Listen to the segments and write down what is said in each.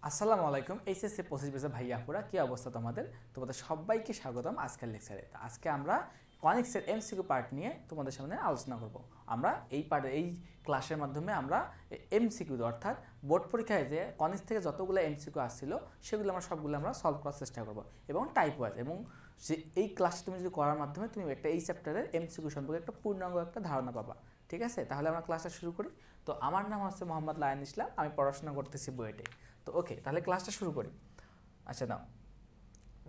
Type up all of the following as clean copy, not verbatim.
আসসালামু আলাইকুম এইচএসসি 25 বেজে ভাইয়া আপুরা কি অবস্থা তোমাদের সবাইকে স্বাগতম আজকের লেকচারে। আজকে আমরা কনিক্সের এমসিকিউ পার্ট নিয়ে তোমাদের সামনে আলোচনা করব। আমরা এই ক্লাসের মাধ্যমে আমরা এমসিকিউ অর্থাৎ বোর্ড পরীক্ষায় যে কনিক্স থেকে যতগুলো এমসিকিউ আসছিল সেগুলো সবগুলো আমরা সলভ করার চেষ্টা করব এবং টাইপ ওয়াইজ, এবং যে এই ক্লাস তুমি যদি করার মাধ্যমে তুমি একটা এই চ্যাপ্টারের এমসিকিউ সম্পর্কে একটা পূর্ণাঙ্গ একটা ধারণা পাবা। ঠিক আছে, তাহলে আমরা ক্লাসটা শুরু করি। তো আমার নাম হচ্ছে মোহাম্মদ লায়ন ইসলাম, আমি পড়াশোনা করতেছি বুয়েটে। তো ওকে, তাহলে ক্লাসটা শুরু করি। আচ্ছা নাও,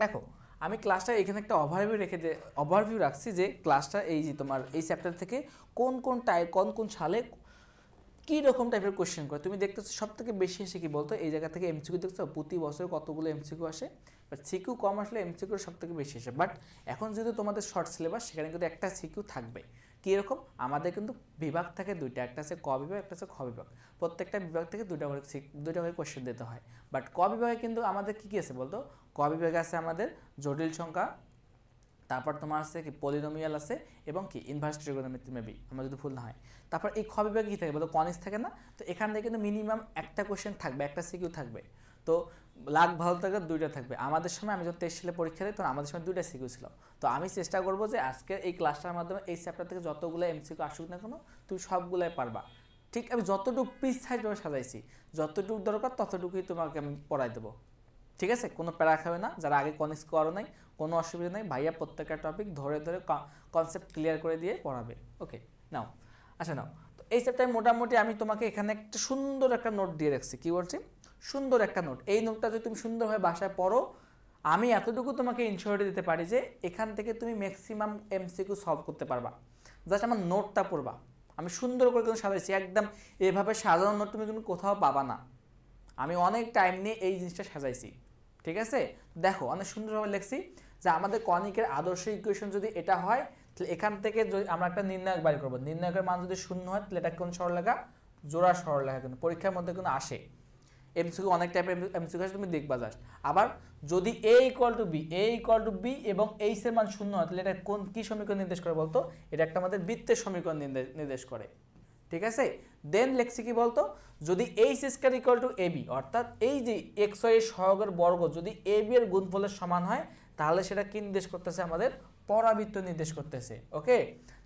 দেখো আমি ক্লাসটা এখানে একটা ওভারভিউ রাখছি যে ক্লাসটা এই যে তোমার এই চ্যাপ্টার থেকে কোন সালে কী রকম টাইপের কোয়েশ্চেন করে তুমি দেখতেছো। সব থেকে বেশি এসে কি বলতো, এই জায়গা থেকে এমসিকিউ দেখছো প্রতি বছর কতগুলো এমসিকিউ আসে, বাট সিকিউ কম আসলে এমসিকিউ সব থেকে বেশি আসে। বাট এখন যেহেতু তোমাদের শর্ট সিলেবাস, সেখানে কিন্তু একটা সিকিউ থাকবে। কী রকম, আমাদের কিন্তু বিভাগ থাকে দুইটা, একটা আছে ক বিভাগ, একটা আছে খ বিভাগ। প্রত্যেকটা বিভাগ থেকে দুইটা করে কোয়েশ্চেন দিতে হয়। বাট ক বিভাগে কিন্তু আমাদের কী আছে বলতো, ক বিভাগে আছে আমাদের জটিল সংখ্যা, তারপর তোমার আছে কি পলিনোমিয়াল আছে, এবং কি ইনভার্স ট্রিগোনোমেট্রি মেবি, আমার যদি ভুল না হয়। তারপর এই খ বিভাগে কী থাকে বলতো, কনিক্স থাকে না। তো এখান থেকে কিন্তু মিনিমাম একটা কোয়েশ্চেন থাকবে, একটা সিকিউ থাকবে। তো লাখ ভালো থাকলে দুইটা থাকবে। আমাদের সময় আমি যখন 23 সালে পরীক্ষা দিই তখন আমাদের সময় দুইটা সিকিউ ছিল। তো আমি চেষ্টা করবো যে আজকে এই ক্লাসটার মাধ্যমে এই চ্যাপ্টার থেকে যতগুলো এমসিকিউ আসুক না কেন তুমি সবগুলোই পারবা। ঠিক আমি যতটুকু প্রিসাইজভাবে সাজাইছি, যতটুকু দরকার ততটুকুই তোমাকে আমি পড়াই দেবো। ঠিক আছে, কোনো প্যারা খাবে না। যারা আগে কনিক্স করো নাই কোনো অসুবিধা নেই, ভাইয়া প্রত্যেকটা টপিক ধরে কনসেপ্ট ক্লিয়ার করে দিয়ে পড়াবে। ওকে নাও, আচ্ছা নাও। তো এই চ্যাপ্টারে মোটামুটি আমি তোমাকে এখানে একটা সুন্দর একটা নোট দিয়ে রাখছি। কী বলছি, সুন্দর একটা নোট। এই নোটটা যদি তুমি সুন্দরভাবে বাসায় পড়ো, আমি এতটুকু তোমাকে ইনশিওরিটি দিতে পারি যে এখান থেকে তুমি ম্যাক্সিমাম এমসিকিউ সলভ করতে পারবা। জাস্ট আমার নোটটা পড়বা। আমি সুন্দর করে কিন্তু সাজাইছি, একদম এভাবে সাজানো নোট তুমি কিন্তু কোথাও পাবা না। আমি অনেক টাইম নিয়ে এই জিনিসটা সাজাইছি। ঠিক আছে, দেখো অনেক সুন্দরভাবে লিখছি যে আমাদের কনিকের আদর্শ ইকুয়েশন যদি এটা হয়, তাহলে এখান থেকে যদি আমরা একটা নির্ণায়ক বাড়ি করবো, নির্ণায়কের মান যদি শূন্য হয় তাহলে এটা কোন সরলরেখা, জোড়া সরলরেখা। কিন্তু পরীক্ষার মধ্যে কিন্তু আসে এমসিকিউ, অনেক টাইপের এমসিকিউ আসে, তুমি দেখবা জাস্ট। আবার যদি এ ইকুয়াল টু বি এবং এইচ এর মান শূন্য হয় তাহলে এটা কি সমীকরণ নির্দেশ করে বলতো, এটা একটা আমাদের বৃত্তের সমীকরণ নির্দেশ করে। ঠিক আছে, দেন লেখছি কি বলতো, যদি h square equal to a b, অর্থাৎ এই যে এক্স ওয়াই এর সহগের বর্গ যদি এ বি এর গুণফলের সমান হয় তাহলে সেটা কি নির্দেশ করতেছে, আমাদের পরাবৃত্ত নির্দেশ করতেছে। ওকে,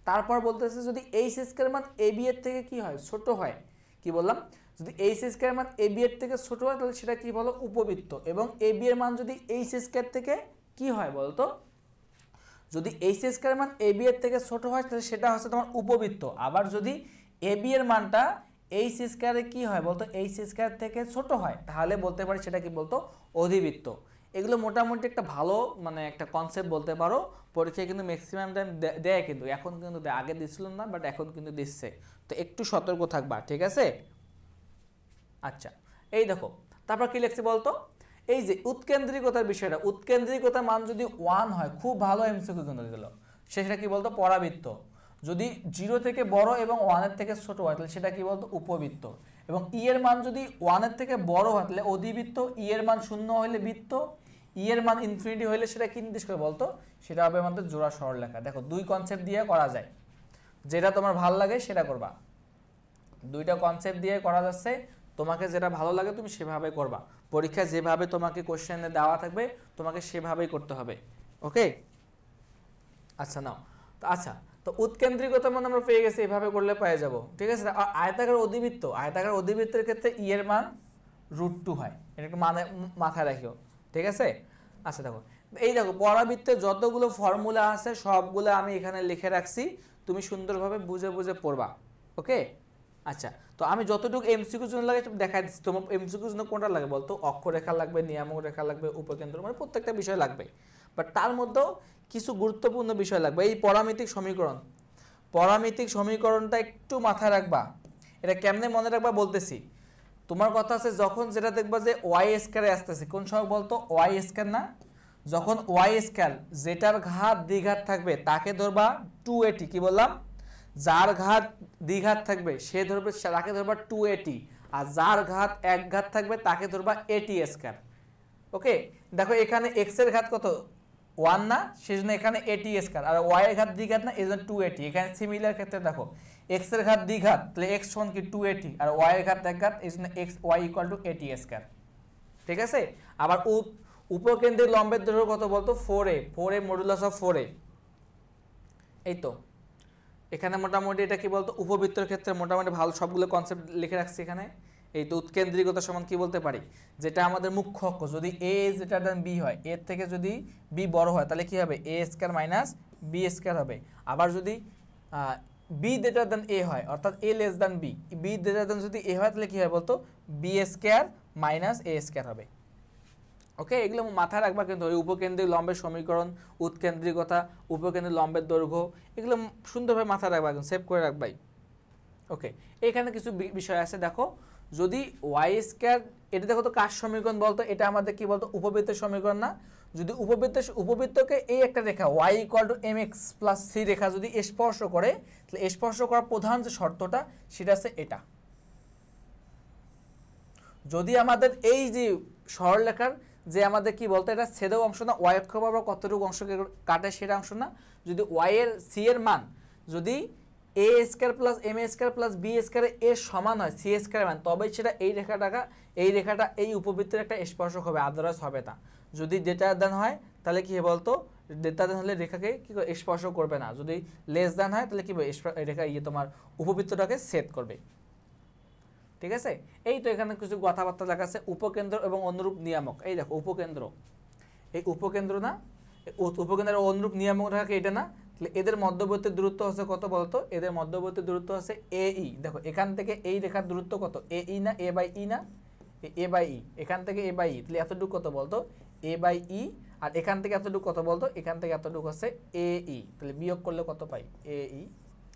তারপর বলতেছে যদি এইচ স্কয়ার মান এ বি এর থেকে কি হয়, ছোট হয়। কি বললাম, যদি এইচ স্কয়ার মান এ বি এর থেকে ছোট হয় তাহলে সেটা কি বলো, উপবৃত্ত। এবং এ বি এর মান যদি এইচ স্কয়ার থেকে কি হয় বলতো, যদি এইচ স্কয়ার মান এ বি এর থেকে ছোট হয় তাহলে সেটা হচ্ছে তোমার উপবৃত্ত। আবার যদি এ বি এর মানটা এইচ স্কয়ারে কি হয় বলতো, এইচ স্কয়ার থেকে ছোট হয় তাহলে বলতে পারি সেটা কি বলতো, অধিবৃত্ত। এগুলো মোটামুটি একটা ভালো একটা কনসেপ্ট বলতে পারো। পরীক্ষায় কিন্তু ম্যাক্সিমাম টাইম দেয়, কিন্তু এখন কিন্তু আগে দিচ্ছিল না, বাট এখন কিন্তু দিচ্ছে। তো একটু সতর্ক থাকবা, ঠিক আছে। আচ্ছা, এই দেখো তারপর কি লিখছি বলতো, এই যে উৎকেন্দ্রিকতার বিষয়টা, উৎকেন্দ্রিকতার মান যদি 1 হয়, খুব ভালো এমসিকিউ কিন্তু দিল, সেটা কি বলতো, পরাবৃত্ত। যদি 0 থেকে বড় এবং 1 এর থেকে ছোট হয় তাহলে সেটা কি বলতো, উপবৃত্ত। এবং ই এর মান যদি 1 এর থেকে বড় হয় তাহলে অধিবৃত্ত, ই এর মান 0 হলে বৃত্ত, ই এর মান ইনফিনিটি হলে সেটা কি নির্দেশ করে বলতো, সেটা হবে আমাদের জোড়া সরলরেখা। দেখো দুই কনসেপ্ট দিয়ে করা যায়, যেটা তোমার ভালো লাগে সেটা করবা। দুইটা কনসেপ্ট দিয়ে করা যাচ্ছে, তোমাকে যেটা ভালো লাগে তুমি সেভাবে করবা। পরীক্ষায় যেভাবে তোমাকে কোশ্চেনে দেওয়া থাকবে তোমাকে সেভাবেই করতে হবে। ওকে, আচ্ছা নাও। তো আচ্ছা, তো উৎকেন্দ্রিকতা মানে আমরা পেয়ে গেছি, এভাবে করলে পেয়ে যাব। ঠিক আছে, আর আয়তাকার অধিবৃত্ত, আয়তাকার অধিবৃত্তের ক্ষেত্রে ই এর মান √2 হয়, এটা একটু মাথায় রাখিও। ঠিক আছে, আচ্ছা দেখো, এই দেখো পরাবৃত্তের যতগুলো ফর্মুলা আছে সবগুলো আমি এখানে লিখে রাখছি, তুমি সুন্দরভাবে বুঝে বুঝে পড়বা। ওকে, আচ্ছা, তো আমি যতটুকু এমসিকিউর জন্য লাগে দেখাই দিচ্ছি। তোমার এমসিকিউর জন্য কোনটা লাগে বলতো, অক্ষরেখা লাগবে, নিয়ামক রেখা লাগবে, উপকেন্দ্র, মানে প্রত্যেকটা বিষয় লাগবে। বাট তার মধ্যেও কিছু গুরুত্বপূর্ণ বিষয় লাগবে। এই পরামিতিক সমীকরণ, পরামিতিক সমীকরণটা একটু মাথায় রাখবা। এটা কেমনে মনে রাখবা বলতেছি। তোমার কথা আছে যখন যেটা দেখবা যে ওয়াই স্কয়ারে আসতেছে, কোন সহগ বলতো, ওয়াই স্কয়ার না। যখন ওয়াই স্কয়ার যেটার ঘাত দ্বিঘাত থাকবে তাকে ধরবা 280, কি বললাম, যার ঘাত দ্বিঘাত থাকবে সে ধরবে, তাকে ধরবা 280, আর যার ঘাত এক ঘাত থাকবে তাকে ধরবা 80 স্কয়ার। ওকে, দেখো এখানে এক্স এর ঘাত কত, 1 না, সেজন্য এখানে 80 স্কয়ার, আর ওয়াই এর ঘাত দ্বিঘাত না, এজন্য 280। এখানে সিমিলার ক্ষেত্রে দেখো এক্স এর ঘাত দ্বিঘাত তাহলে এক্স সমান কি 280, আর ওয়াই এর ঘাত এক ঘাত, এজন্য x y equal to 80 square. ঠিক আছে। আবার উপকেন্দ্রিক লম্বের দৈর্ঘ্য কত বলতো 4a, 4a modulus of 4a। এই তো এখানে মোটামুটি এটা কি বলতো উপবৃত্তের ক্ষেত্রে মোটামুটি ভালো সবগুলো কনসেপ্ট লিখে রাখছি এখানে। এই তো উৎকেন্দ্রিকতা সমান কি বলতে পারি, যেটা আমাদের মুখ্য অক্ষ যদি a যেটা দেন b হয়, এর থেকে যদি b বড় হয় তাহলে কি হবে a square minus b square হবে। আবার যদি b গ্রেটার দেন a হয় অর্থাৎ a less than b, b greater than যদি a হয় তাহলে কি হবে বলতো b square minus a square হবে। ওকে, এগুলো মাথায় রাখবা কিন্তু ওই উপকেন্দ্রিক লম্বের সমীকরণ, উৎকেন্দ্রিকতা, উপকেন্দ্রিক লম্বের দৈর্ঘ্য, এগুলো সুন্দরভাবে মাথায় রাখবা, একদম সেভ করে রাখবাই। ওকে, এখানে কিছু বিষয় আছে দেখো, যদি ওয়াই স্কয়ার, এটা দেখো তো কার সমীকরণ বলতো, এটা আমাদের কি বলতো উপবৃত্তের সমীকরণ না। যদি উপবৃত্তকে এই একটা রেখা y equal two mx plus c রেখা যদি স্পর্শ করে, তাহলে স্পর্শ করার প্রধান যে শর্তটা সেটা আছে এটা। যদি আমাদের এই যে সরলরেখার যে আমাদের কি বলতো এটা ছেদক অংশ না, y অক্ষ বরাবর কতটুকু অংশ কাটে সেটা অংশ না, যদি y এর c এর মান যদি a square plus m square plus b square এর সমান হয় c স্কয়ার মান, তবে সেটা এই রেখাটা এই উপবৃত্তের একটা স্পর্শক হবে, আদারওয়াইজ হবে না। যদি গ্রেটার দ্যান হয় তাহলে কি হবে বলতো, গ্রেটার দ্যান হলে রেখাকে কি করে স্পর্শ করবে না, যদি লেস দ্যান হয় তাহলে কি হবে রেখা তোমার উপবৃত্তটাকে ছেদ করবে। ঠিক আছে, এই তো এখানে কিছু কথাবার্তা লেখা আছে, উপকেন্দ্র এবং অনুরূপ নিয়ামক। এই দেখো উপকেন্দ্র, এই উপকেন্দ্র না, উপকেন্দ্রের অনুরূপ নিয়ামক রেখা এটা না, তাহলে এদের মধ্যবর্তী দূরত্ব হচ্ছে কত বলতো, এদের মধ্যবর্তী দূরত্ব হচ্ছে AE। দেখো এখান থেকে এই রেখার দূরত্ব কত, AE না A বাই ই না, A বাই ই, এখান থেকে A বাই ই, তাহলে এতটুকু কত বলতো A বাই ই, আর এখান থেকে এতটুকু কত বলতো, এখান থেকে এতটুকু হচ্ছে AE, তাহলে বিয়োগ করলে কত পাই AE,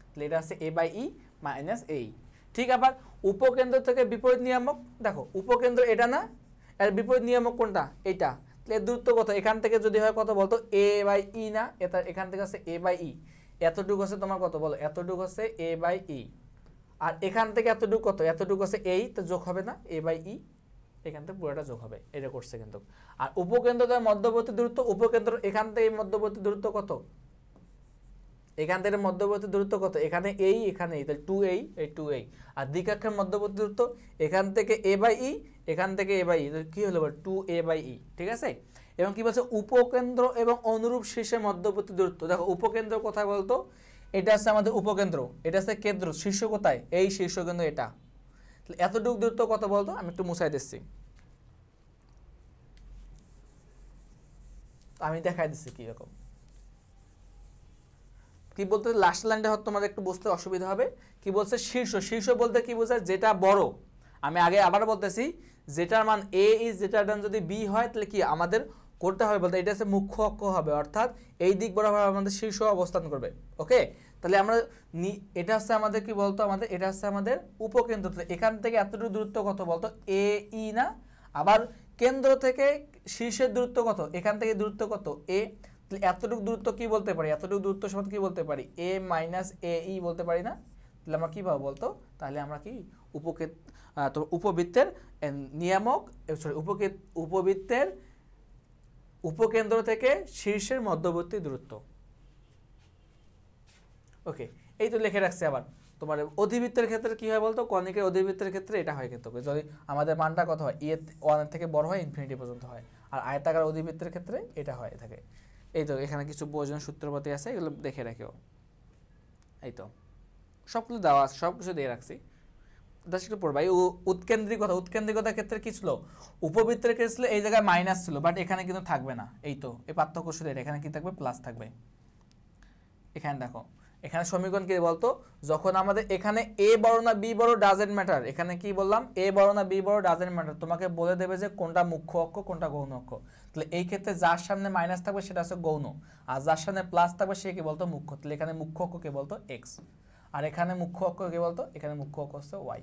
তাহলে এটা হচ্ছে A by e minus AE। ঠিক, আবার উপকেন্দ্র থেকে বিপরীত নিয়ামক, দেখো উপকেন্দ্র এটা না, আর বিপরীত নিয়ামক কোনটা এটা, তাহলে দূরত্ব কত, এখান থেকে যদি হয় কত বলতো A বাই ই না, এটা এখান থেকে আছে A বাই ই, এতটুকু আছে তোমার কত বলো, এতটুকু আছে A বাই ই, আর এখান থেকে এতটুকু কত, এতটুকু আছে এই, তো যোগ হবে না A বাই ই, এখান থেকে পুরোটা যোগ হবে, এটা করছে কিন্তু। আর উপকেন্দ্র থেকে মধ্যবর্তী দূরত্ব, উপকেন্দ্র এখান থেকে মধ্যবর্তী দূরত্ব কত, এখান থেকে মধ্যবর্তী দূরত্ব কত, এখানে এই এখানে এই, তাহলে 2a, এই 2a, আর দ্বিকক্ষের মধ্যবর্তী দূরত্ব এখান থেকে a বাই ই, এখান থেকে a বাই ই, কি হলো 2a বাই ই। ঠিক আছে, এবং কি বলছে উপকেন্দ্র এবং অনুরূপ শীর্ষের মধ্যবর্তী দূরত্ব, দেখো উপকেন্দ্র কোথায় বলতো, এটা আছে আমাদের উপকেন্দ্র, এটা আছে কেন্দ্র, শীর্ষ কোথায় এই শীর্ষ কেন্দ্র এটা, তাহলে এতটুকু দূরত্ব কত বলতো, আমি একটু মুছাই দিচ্ছি, আমি দেখাই দিচ্ছি কি রকম কি বলতে, লাস্ট লাইনটা হয়তো তোমাদের একটু বুঝতে অসুবিধা হবে। কি বলছে শীর্ষ, শীর্ষ বলতে কি বোঝায়, যেটা বড়, আমি আগে আবার বলতেছি, যেটার মান a ইজ যেটার মান যদি b হয় তাহলে কি আমাদের করতে হবে বলতে, এটা হচ্ছে মুখ্য অক্ষ হবে, অর্থাৎ এই দিক বরাবর আমাদের শীর্ষ অবস্থান করবে। ওকে, তাহলে আমরা এটা হচ্ছে আমাদের কি বলতো, আমাদের এটা হচ্ছে আমাদের উপকেন্দ্র, এখান থেকে এতটুকু দূরত্ব কত বলতো a ই না, আবার কেন্দ্র থেকে শীর্ষের দূরত্ব কত, এখান থেকে দূরত্ব কত a, তাহলে এতটুকু দূরত্ব কি বলতে পারি, এতটুকু দূরত্ব সমান কি বলতে পারি a মাইনাস AE বলতে পারি না, তাহলে আমরা কি পাবো বলতো, তাহলে আমরা কি উপবৃত্তের নিয়ামক, সরি উপবৃত্তের উপকেন্দ্র থেকে শীর্ষের মধ্যবর্তী দূরত্ব। ওকে, এই তো লিখে রাখছি। আবার তোমার অধিবৃত্তের ক্ষেত্রে কি হয় বলতো, কনিকের অধিবৃত্তের ক্ষেত্রে এটা হয় কিন্তু, যদি আমাদের মানটা কত হয় a 1 এর থেকে বড় হয় ইনফিনিটি পর্যন্ত হয়, আর আয়তাকার অধিবৃত্তের ক্ষেত্রে এটা হয় থাকে। এই তো এখানে কিছু প্রয়োজনীয় সূত্রপাতি আছে, এগুলো দেখে রাখিও। এই তো সবগুলো দেওয়া আছে, সব কিছু দিয়ে রাখছি, একটু পড়বা। এই উৎকেন্দ্রিকতা, উৎকেন্দ্রিকতার ক্ষেত্রে কি ছিল, উপবৃত্তের ক্ষেত্রে এই জায়গায় মাইনাস ছিল, বাট এখানে কিন্তু থাকবে না। এই তো এই পার্থক্য শুধু এটা, এখানে কি থাকবে প্লাস থাকবে। এখানে দেখো এখানে সমীকরণ কি বলতো, যখন আমাদের এখানে a বড় না b বড় ডাজেন্ট ম্যাটার, এখানে কি বললাম a বড় না b বড় ডাজেন্ট ম্যাটার, তোমাকে বলে দেবে যে কোনটা মুখ্য অক্ষ কোনটা গৌণ অক্ষ। তাহলে এই ক্ষেত্রে যার সামনে মাইনাস থাকবে সেটা হচ্ছে গৌণ, আর যার সামনে প্লাস থাকবে সে কি বলতো মুখ্য, তাহলে এখানে মুখ্য অক্ষ কে বলতো x, আর এখানে মুখ্য অক্ষ কে বলতো, এখানে মুখ্য অক্ষ হচ্ছে y।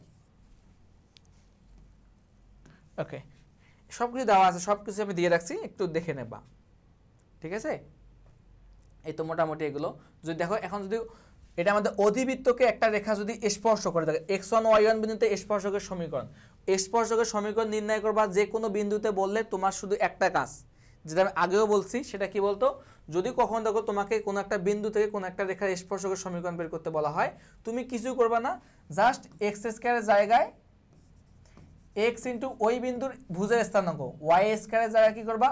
ওকে, সবকিছু দেওয়া আছে, সবকিছু আমি দিয়ে রাখছি, একটু দেখে নেবা। ঠিক আছে, এই তো মোটামুটি এগুলো। যদি দেখো এখন যদি এটা আমাদের অধিবৃত্তকে একটা রেখা যদি স্পর্শ করে, দেখো x1 y1 বিন্দুতে স্পর্শকের সমীকরণ, স্পর্শকের সমীকরণ নির্ণয় করবা যে কোনো বিন্দুতে বললে তোমার শুধু একটা কাজ, যেটা আমি আগেও বলছি, সেটা কি বলতো, যদি কখন দেখো তোমাকে কোনো একটা বিন্দু থেকে কোনো একটা রেখার স্পর্শকের সমীকরণ বের করতে বলা হয়, তুমি কিছু করবা না, জাস্ট x স্কয়ারের জায়গায় এক্স ইন্টু ওই বিন্দুর ভুজের স্থানাঙ্ক, ওয়াই স্কয়ারের জায়গায় কি করবা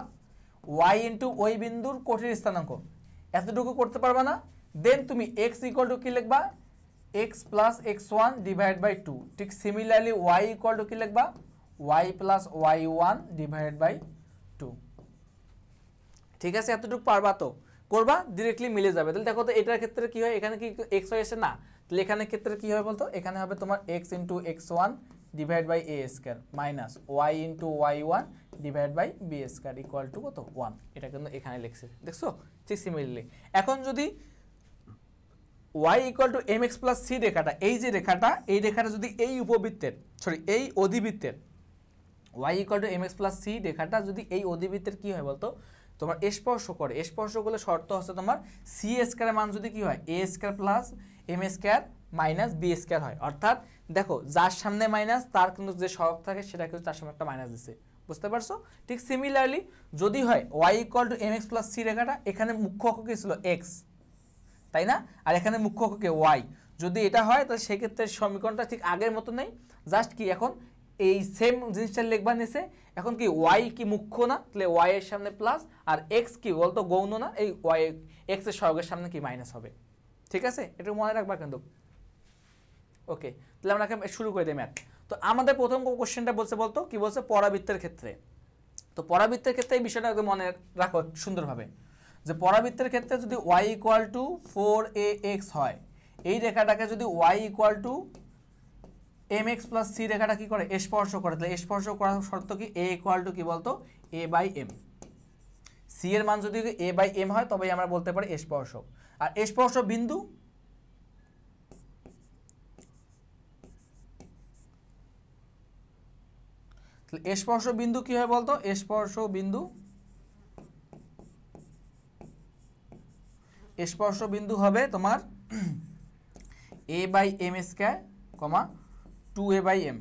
ওয়াই ইন্টু ওই বিন্দুর কোটির স্থানাঙ্ক, এতটুকু করতে পারবা না। দেন তুমি এক্স ইকুয়াল টু কি লিখবা x plus x one divide by two. ঠিক সিমিলারলি ওয়াই ইকুয়াল টু কি লিখবা y plus y one divide by two. ঠিক আছে, এতটুকু পারবা তো, করবা ডিরেক্টলি মিলে যাবে। তাহলে দেখো তো এটার ক্ষেত্রে কি হয়, এখানে কি এক্স ওয়াই এসে না, তাহলে এখানে ক্ষেত্রে কি হবে বলতো, এখানে হবে তোমার x into x one divide by a square minus y into y one divide by b square equal to কত ওয়ান। এটা কিন্তু এখানে লিখছে, দেখছো ঠিক সিমিলারলি। এখন যদি y equal to m x plus c রেখাটা, এই যে রেখাটা, এই রেখাটা যদি এই উপবৃত্তের এই অধিবৃত্তের y equal to m x plus c রেখাটা যদি এই অধিবৃত্তের কি হয় বলতো তোমার স্পর্শ করে, স্পর্শ করলে শর্ত হচ্ছে তোমার সি স্কয়ারের মান যদি কি হয় A square plus M square minus B square হয়। অর্থাৎ দেখো যার সামনে মাইনাস তার কিন্তু যে সহগ থাকে সেটা কিন্তু তার সামনে একটা মাইনাস দিচ্ছে, বুঝতে পারছো। ঠিক সিমিলারলি যদি হয় y equal to m x plus c রেখাটা, এখানে মুখ্য অক্ষ কি ছিল এক্স, তাই না, আর এখানে মুখ্য অক্ষকে ওয়াই, যদি এটা হয় তাহলে সেক্ষেত্রে সমীকরণটা ঠিক আগের মতো নেই, জাস্ট কি এখন এই সেম জিনিসটা লিখবা নিচে। এখন কি ওয়াই কি মুখ্য না, তাহলে ওয়াই এর সামনে প্লাস, আর এক্স কি বলতো গৌণ না, এই ওয়াই এক্স এর সহগের সামনে কি মাইনাস হবে। ঠিক আছে, এটা মনে রাখবা কিন্তু। ওকে, তাহলে আমরা শুরু করে দিই ম্যাথ। তো আমাদের প্রথম কোশ্চেনটা বলছে বলতো কি বলছে পরাবৃত্তের ক্ষেত্রে। তো পরাবৃত্তের ক্ষেত্রে এই বিষয়টা একদম মনে রাখো সুন্দরভাবে, যে পরাবৃত্তের ক্ষেত্রে যদি y ইকুয়াল টু 4ax হয়, এই রেখাটাকে যদি y equal two mx plus c রেখাটা কি করে স্পর্শ করে, তাহলে স্পর্শ করার শর্ত কি a ইকুয়াল টু কি বলতো a বাই m। c এর মান যদি a বাই m হয় তবেই আমরা বলতে পারি স্পর্শক। আর স্পর্শ বিন্দু স্পর্শ বিন্দু কি হয় বলতো, স্পর্শ বিন্দু হবে তোমার a by m square comma 2a by m।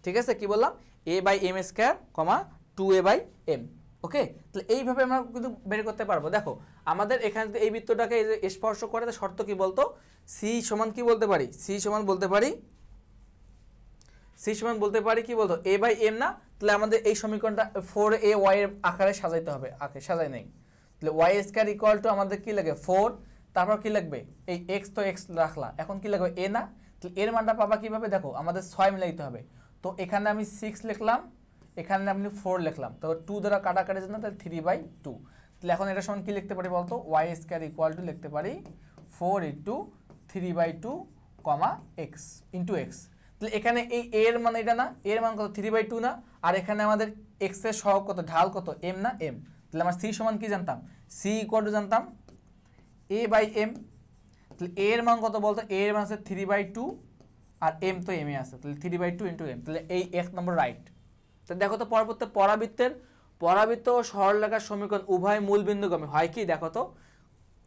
ঠিক আছে, কি বললাম a by m square comma 2a by m। Okay, তাহলে এইভাবে আমরা কিন্তু বের করতে পারবো। দেখো আমাদের এখানে এই বৃত্তটাকে এই যে স্পর্শ করে, শর্ত কি বলতো c সমান কি বলতে পারি, c সমান বলতে পারি কি বলতো a বাই m না, তাহলে আমাদের এই সমীকরণটা 4ay এর আকারে সাজাইতে হবে, সাজাই নেই। তাহলে y স্কয়ার ইকুয়াল টু আমাদের কি লাগে 4, তারপর কি লাগবে এই x তো x রাখলা, এখন কি লাগবে a না, তাহলে এর মানটা পাবা কিভাবে, দেখো আমাদের 6 মিলাইতে হবে। তো এখানে আমি 6 লিখলাম, এখানে আমি 4 লিখলাম, তো 2 দ্বারা কাটাকাটি জন্য তাহলে 3/2। তাহলে এখন এটা সমান কি লিখতে পারি বলতো y স্কয়ার ইকুয়াল টু লিখতে পারি 4 ইনটু 3/2 কমা x ইনটু x। তাহলে এখানে এই a এর মান এটা না, a এর মান কত 3/2 না, আর এখানে আমাদের x এর সহগ কত ঢাল কত m না m। তাহলে আমরা c সমান কি জানতাম, c ইকুয়াল টু জানতাম a বাই m। তাহলে a এর মান কত বলতো, a এর মান আছে 3/2 আর m তো m এ আছে, তাহলে 3/2 ইনটু m, তাহলে এই 1 নম্বর রাইট। তো দেখো তো পরবর্তী পরাবৃত্ত ও সরলরেখার সমীকরণ উভয় মূল বিন্দুগামী হয় কি, দেখো তো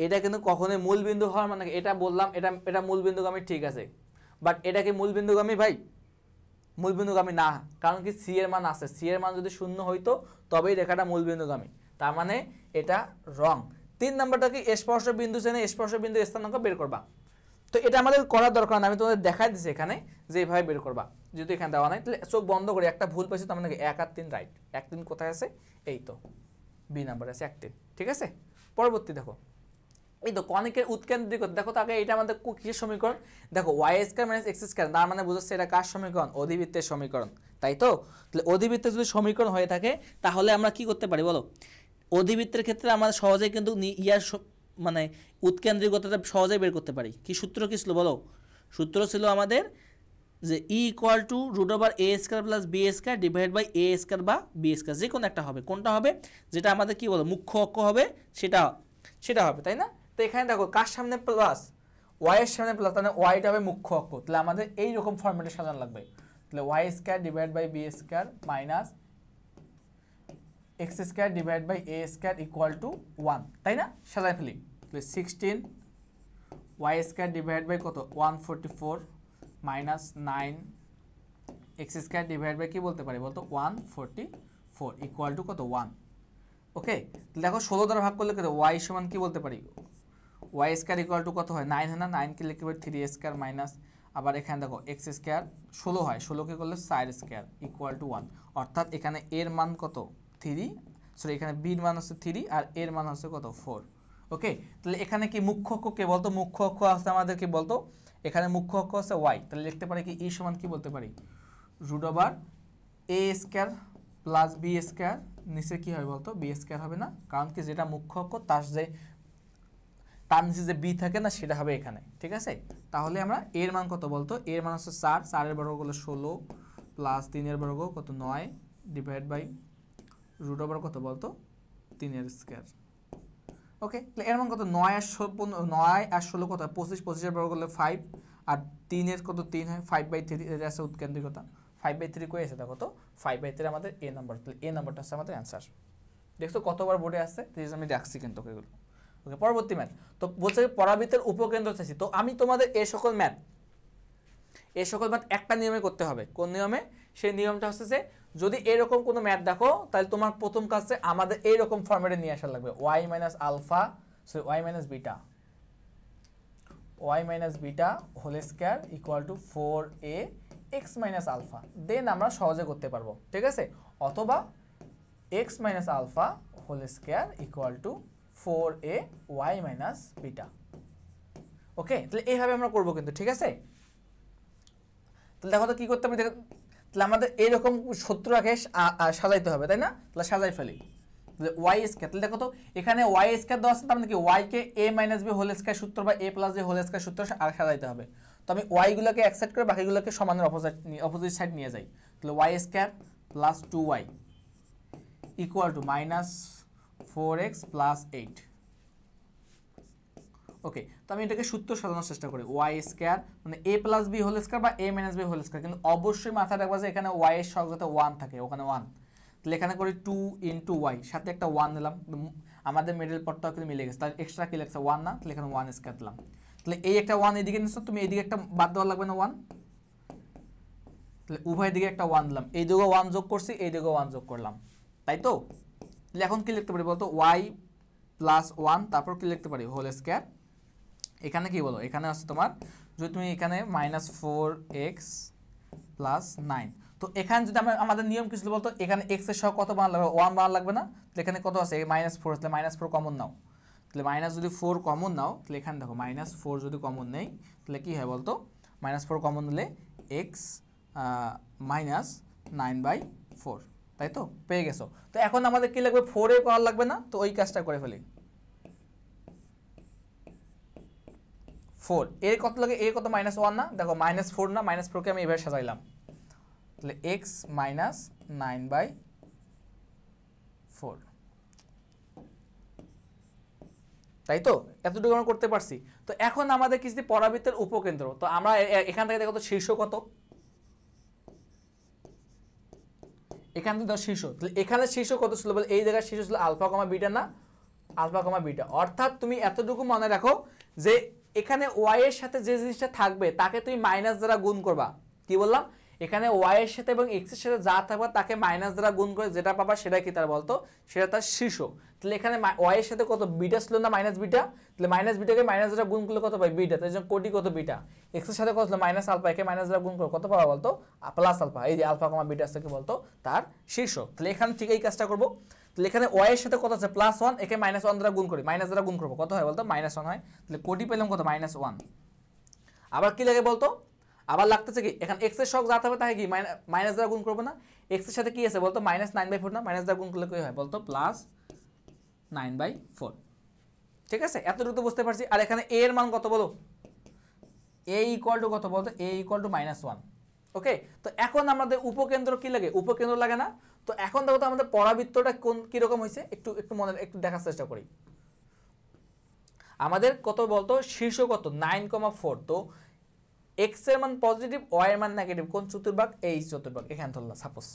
এটা কিন্তু কখনোই মূল বিন্দু হওয়ার মানে এটা বললাম এটা মূল বিন্দুগামী, ঠিক আছে, বাট এটা কি মূল বিন্দুগামী ভাই, মূল বিন্দুগামী না, কারণ কি সি এর মান আছে, সি এর মান যদি শূন্য হইতো তবেই রেখাটা মূল বিন্দুগামী, তার মানে এটা রং। 3 নাম্বারটা কি স্পর্শ বিন্দু চেনে স্পর্শ বিন্দু স্থানাঙ্ক বের করবা। তো এটা আমাদের করার দরকার না, আমি তোমাদের দেখাই দিচ্ছি এখানে যে এইভাবে বের করবা। যদি এখানে দেওয়া নাই তাহলে চোখ বন্ধ করে একটা ভুল পাইছি, তার মানে 1 আর 3 রাইট। 1 3 কোথায় আছে, এই তো বি নাম্বার আছে 1 3। ঠিক আছে, পরবর্তী দেখো এই তো কনিকের উৎকেন্দ্রিকতা। দেখো তো আগে এটা আমাদের কিসের সমীকরণ, দেখো y square minus x square, তার মানে বুঝাচ্ছে এটা কার সমীকরণ, অধিবৃত্তের সমীকরণ, তাই তো। তাহলে অধিবৃত্তের যদি সমীকরণ হয়ে থাকে তাহলে আমরা কি করতে পারি বলো, অধিবৃত্তের ক্ষেত্রে আমরা সহজেই কিন্তু মানে উৎকেন্দ্রিকতাটা সহজেই বের করতে পারি। কি সূত্র কি ছিল বলো, সূত্র ছিল আমাদের যে e equal to root over a square plus b square divide by a square বা b স্কয়ার, যে কোনো একটা হবে, কোনটা হবে যেটা আমাদের কি বলো মুখ্য অক্ষ হবে সেটা হবে, তাই না। তো এখানে দেখো কার সামনে প্লাস, y এর সামনে প্লাস, তাহলে yটা হবে মুখ্য অক্ষ, তাহলে আমাদের এই রকম ফরম্যাটে সাজানো লাগবে। তাহলে y square divide by b square minus x square divide by a square equal to 1, তাই না, সাজাই ফেলি। তাহলে 16 y স্কয়ার ডিভাইড বাই কত 144 minus 9 x square divide by কি বলতে পারি বলতো 144 ইকুয়াল টু কত 1। ওকে, তাহলে দেখো 16 দ্বারা ভাগ করলে কত y সমান কি বলতে পারি, y স্কয়ার ইকুয়াল টু কত হয় 9 হয় না, 9 কে লিখতে পারি 3 স্কয়ার মাইনাস আবার এখানে দেখো এক্স স্কোয়ার 16 হয়, 16কে করলে 4 স্কোয়ার ইকুয়াল টু 1, অর্থাৎ এখানে এর মান কত 3, সরি এখানে বির মান হচ্ছে 3 আর এর মান হচ্ছে কত 4। ওকে, তাহলে এখানে কি মুখ্য অক্ষ কে বলতো, মুখ্য অক্ষ আছে আমাদের কি বলতো, এখানে মুখ্য অক্ষ আছে ওয়াই, তাহলে লিখতে পারি কি ই সমান কি বলতে পারি root over a square plus B square, নিচে কি হবে বলতো বি স্কোয়ার হবে না, কারণ কি যেটা মুখ্য অক্ষ তার নিচে যে বি থাকে না সেটা হবে এখানে। ঠিক আছে, তাহলে আমরা এর মান কত বলতো, এর মান হচ্ছে 4, 4 বর্গ করলে 16 প্লাস 3 বর্গ কত 9 ডিভাইড বাই রুট ওভার কত বলতো 3 স্কোয়ার। ওকে, তাহলে এর মান কত 9 আর 16 কত 25, 25 বর্গ করলে 5 আর 3 কত 3 হয় 5/3, এটা আছে উৎকেন্দ্রিকতা 5/3 কই আছে দেখো তো 5/3 আমাদের এ নাম্বার, তাহলে এ নাম্বারটা হচ্ছে আমাদের অ্যান্সার। দেখছো কতবার বোর্ডে আসছে, আমি রাখছি কিন্তু এগুলো। ওকে, পরবর্তী ম্যাথ তো বলছে পরাবৃত্তের উপকেন্দ্র চাইছি, তো আমি তোমাদের এই সকল ম্যাথ একটা নিয়মে করতে হবে। কোন নিয়মে, সেই নিয়মটা হচ্ছে যে যদি এরকম কোনো ম্যাথ দেখো তাহলে তোমার প্রথম কাজে আমাদের এইরকম ফরম্যাটে নিয়ে আসা লাগবে y minus alpha, sorry y minus beta whole square equal to 4a x minus alpha, then আমরা সহজে করতে পারবো। ঠিক আছে, অথবা x minus alpha whole square equal to 4a y minus beta. Okay, তাহলে এইভাবে আমরা করবো কিন্তু। ঠিক আছে, তাহলে দেখো তো কি করতে হবে, তাহলে আমাদের এইরকম সূত্র আগে সাজাইতে হবে, তাই না? তাহলে সাজাই ফেলি ওয়াই স্কয়ার, তাহলে দেখো তো এখানে ওয়াই স্কয়ার দেওয়া আছে, তার মানে কি ওয়াই কে এ মাইনাস বি হোল স্কয়ার সূত্র বা এ প্লাস বি হোল স্কয়ার সূত্র আর সাজাইতে হবে। তো আমি ওয়াই গুলোকে অ্যাকসেপ্ট করে বাকিগুলোকে সমানের অপোজিট সাইড নিয়ে যাই, তাহলে y square plus 2y equal to minus 4x plus 8। Okay, তো আমি এটাকে সূত্র সাজানোর চেষ্টা করি, ওয়াই স্কয়ার মানে এ প্লাস বি হোল স্কয়ার বা এ মাইনাস বি হোল স্কয়ার, কিন্তু অবশ্যই মাথায় রাখবা যে এখানে ওয়াই এর সহগ যাতে 1 থাকে, ওখানে 1, তাহলে এখানে করি 2 ইন্টু ওয়াই, সাথে একটা 1 দিলাম, আমাদের মিডল পদটাও কিন্তু মিলে গেছে, তাহলে এক্সট্রা কি লাগছে 1 না, তাহলে এখানে 1 স্কয়ার দিলাম, তাহলে এই একটা 1 এদিকে নিচ্ছ তুমি, এইদিকে একটা বাদ দেওয়া লাগবে না 1, তাহলে উভয় দিকে একটা 1 দিলাম, এই দিকেও 1 যোগ করছি, এই দিকেও 1 যোগ করলাম, তাই তো? তাহলে এখন কি লিখতে পারি বলতো, ওয়াই প্লাস 1 তারপর কি লিখতে পারি হোল স্কয়ার, এখানে কি বলো এখানে আছে তোমার যদি তুমি এখানে মাইনাস 4x প্লাস 9, তো এখানে যদি আমাদের নিয়ম কি ছিল বলতো, এখানে x এর সহ কত মান লাগবে 1 মান লাগবে না, তাহলে এখানে কত আছে মাইনাস 4, তাহলে মাইনাস 4 কমন নাও, তাহলে মাইনাস যদি 4 কমন নাও তাহলে এখানে দেখো মাইনাস 4 যদি কমন নেই তাহলে কি হয় বলতো, মাইনাস 4 কমন নিলে x মাইনাস 9/4, তাই তো? পেয়ে গেছো। তো এখন আমাদের কি লাগবে 4 এর পাওয়ার লাগবে না, তো ওই কাজটা করে ফেলি, 4 এর কত লাগে, এর কত মাইনাস 1 না, দেখো মাইনাস 4 না, মাইনাস 4 কে আমি এভাবে সাজাইলাম, তাহলে x মাইনাস 9/4, তাই তো? এতটুকু আমরা করতে পারছি। তো এখন আমাদের কি পরাবৃত্তের উপকেন্দ্র, তো আমরা এখান থেকে দেখো তো শীর্ষ কত, এখান থেকে ধর শীর্ষ, তাহলে এখানে শীর্ষ কত ছিল বলে, এই জায়গায় শীর্ষ ছিল আলফা কমা বিটা না, আলফা কমা বিটা, অর্থাৎ তুমি এতটুকু মনে রাখো যে এখানে ওয়াই এর সাথে যে জিনিসটা থাকবে তাকে তুমি মাইনাস দ্বারা গুণ করবা। কি বললাম, এখানে ওয়াই এর সাথে এবং এক্স এর সাথে যা থাকবে তাকে মাইনাস দ্বারা গুণ করে যেটা পাবা সেটা কি তার বলতো, সেটা তার শীর্ষ। তাহলে এখানে ওয়াই এর সাথে কত বিটা ছিল না, মাইনাস বিটা, তাহলে মাইনাস বিটাকে মাইনাস দ্বারা গুণ করলে কত পাই বিটা, তাই জন্য কোটি কত বিটা, এক্স এর সাথে কত ছিল মাইনাস আলফা, একে মাইনাস দ্বারা গুণ করে কত পাবা বলতো প্লাস আলফা, এই যে আলফা কমা বিটা থেকে বলতো তার শীর্ষ। তাহলে এখানে ঠিক এই কাজটা করবো, তাহলে এখানে ওয়াই এর সাথে কত আছে +1, একে -1 দ্বারা গুণ করি, মাইনাস দ্বারা গুণ করবো কত হয় বলতো -1 হয়, তাহলে কোটি পেলাম কত -1। আবার কি লাগে বলতো, আবার লাগতেছে কি এখানে x এর সহগ যা হবে তাকে কি মাইনাস দ্বারা গুণ করবো না, x এর সাথে কি আছে বলতো -9/4 না, মাইনাস দ্বারা গুণ করলে কি হয় বলতো +9/4। ঠিক আছে, এতটুকু তো বুঝতে পারছি। আর এখানে a এর মান কত বলো, a ইকুয়াল টু কত বলতো, a ইকুয়াল টু -1। ওকে, তো এখন আমাদের উপকেন্দ্র কি লাগে, উপকেন্দ্র লাগে না। তো এখন দেখো তো আমাদের পরাবৃত্তটা কোন কি রকম হয়েছে, একটু মনে একটু দেখার চেষ্টা করি। আমাদের কত বলতো শীর্ষ কত 9,4, তো x এর মান পজিটিভ, y এর মান নেগেটিভ, কোন চতুর্ভাগ, এই চতুর্ভাগ এখানে ধরলাম সাপোজ।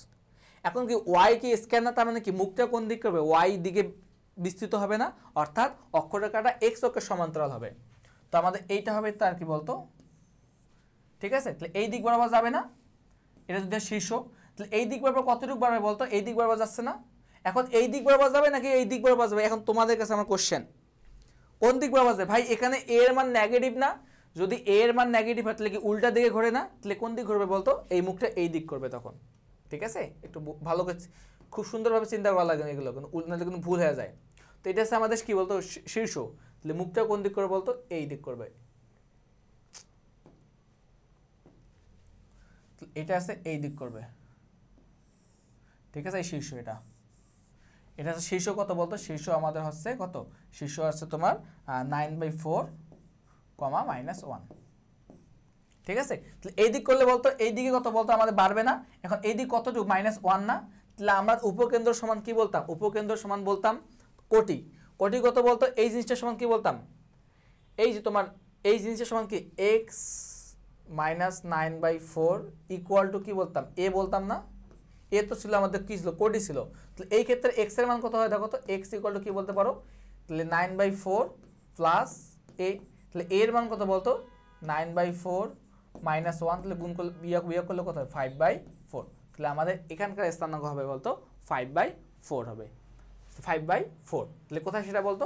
এখন কি y কি স্কয়ার না, তার মানে কি মুখটা কোন দিক করবে, y দিকে বিস্তৃত হবে না, অর্থাৎ অক্ষরেখাটা x অক্ষের সমান্তরাল হবে। তো আমাদের এইটা হবে তার কি বলতো, ঠিক আছে, তাহলে এই দিক বরাবর যাবে না, এটা যদি শীর্ষ, তাহলে এই দিক বরাবর কতটুকু বাড়বে বলতো, এই দিক বরাবর যাচ্ছে না। এখন এই দিক বরাবর যাবে নাকি এই দিক বরাবর যাবে, এখন তোমাদের কাছে আমার কোশ্চেন, কোন দিক বরাবর যাবে ভাই, এখানে a এর মান নেগেটিভ না, যদি এ এর মান নেগেটিভ হয় তাহলে কি উল্টা দিকে ঘোরে না? তাহলে কোন দিক ঘুরবে বলতো? এই মুখটা এই দিক করবে তখন। ঠিক আছে, একটু ভালো করে খুব সুন্দরভাবে চিন্তা করা লাগে এগুলো, কিন্তু ভুল হয়ে যায়। তো এটা হচ্ছে আমাদের কি বলতো শীর্ষ, তাহলে মুখটা কোন দিক করবে বলতো? এই দিক করবে। এটা আছে এই দিক করবে। ঠিক আছে, এই শীর্ষ এটা হচ্ছে শীর্ষ কত বলতো? শীর্ষ আমাদের হচ্ছে কত? শীর্ষ হচ্ছে তোমার 9/4 -1। ঠিক আছে, তাহলে এই দিক করলে বলতো এই দিকে কত বলতো? আমাদের বাড়বে না? এখন এই দিক কতটুকু? -1 না? তাহলে আমরা উপকেন্দ্র সমান কি বলতাম? উপকেন্দ্র সমান বলতাম কোটি। কোটি কত বলতো? এই জিনিসটা সমান কি বলতাম? এই যে তোমার এই জিনিসটা সমান কি? x - 9/4 ইকুয়াল টু কি বলতাম? a বলতাম না? a তো ছিল আমাদের কি ছিল? কোটি ছিল। তাহলে এই ক্ষেত্রে x এর মান কত হয় দেখো তো? x ইকুয়াল টু কি বলতে পারো? তাহলে 9/4 প্লাস a। তাহলে a এর মান কত বলতো? 9/4 -1। তাহলে গুণ করলে বিয়োগ করলে কত হয়? 5/4। তাহলে আমাদের এখানকার স্থানাঙ্ক হবে বলতো 5/4 হবে। 5/4 তাহলে কোথায় সেটা বলতো?